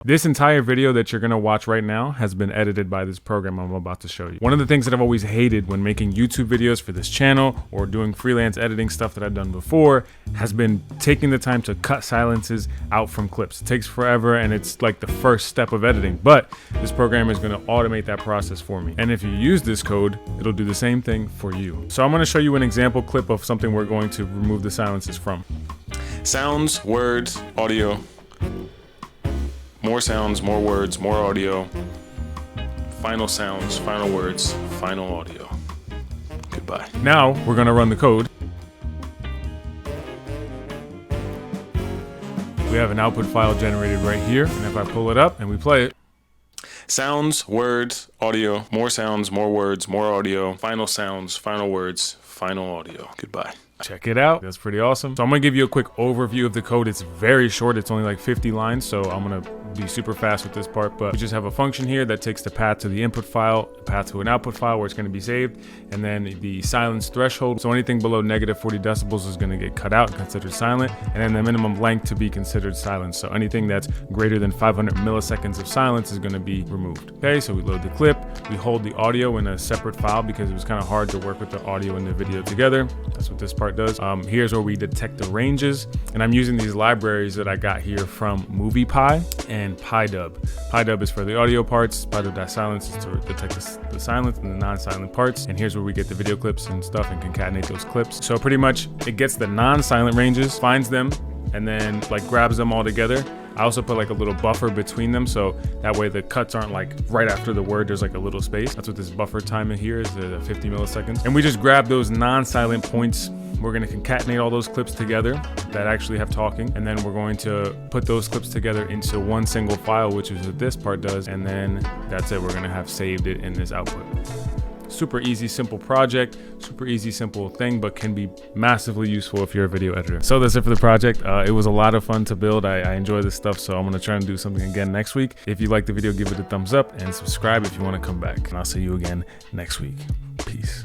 This entire video that you're gonna watch right now has been edited by this program I'm about to show you. One of the things that I've always hated when making YouTube videos for this channel or doing freelance editing stuff that I've done before has been taking the time to cut silences out from clips. It takes forever and it's like the first step of editing, but this program is gonna automate that process for me. And if you use this code, it'll do the same thing for you. So I'm gonna show you an example clip of something we're going to remove the silences from. Sounds, words, audio. More sounds, more words, more audio. Final sounds, final words, final audio. Goodbye. Now we're gonna run the code. We have an output file generated right here, and if I pull it up and we play it, sounds, words, audio, more sounds, more words, more audio, final sounds, final words, final audio. Goodbye. check it out. That's pretty awesome. So I'm gonna give you a quick overview of the code. It's very short. It's only like 50 lines, so I'm gonna be super fast with this part, but we just have a function here that takes the path to the input file, the path to an output file where it's gonna be saved, and then the silence threshold. So anything below -40 decibels is gonna get cut out and considered silent, and then the minimum length to be considered silent. So anything that's greater than 500 milliseconds of silence is gonna be removed. Okay, so we load the clip, we hold the audio in a separate file because it was kind of hard to work with the audio and the video together. That's what this part does. Here's where we detect the ranges, and I'm using these libraries that I got here from MoviePy and PyDub. PyDub is for the audio parts, PyDub.silence is to detect the silence and the non-silent parts, and here's where we get the video clips and stuff and concatenate those clips. So pretty much it gets the non-silent ranges, finds them, and then like grabs them all together. I also put like a little buffer between them, so that way the cuts aren't like right after the word, there's like a little space. That's what this buffer time in here is, the 50 milliseconds. And we just grab those non-silent points. We're gonna concatenate all those clips together that actually have talking, and then we're going to put those clips together into one single file, which is what this part does, and then that's it. We're gonna have saved it in this output. Super easy, simple project, super easy, simple thing, but can be massively useful if you're a video editor. So that's it for the project. It was a lot of fun to build. I enjoy this stuff, so I'm gonna try and do something again next week. If you like the video, give it a thumbs up and subscribe if you wanna come back. And I'll see you again next week. Peace.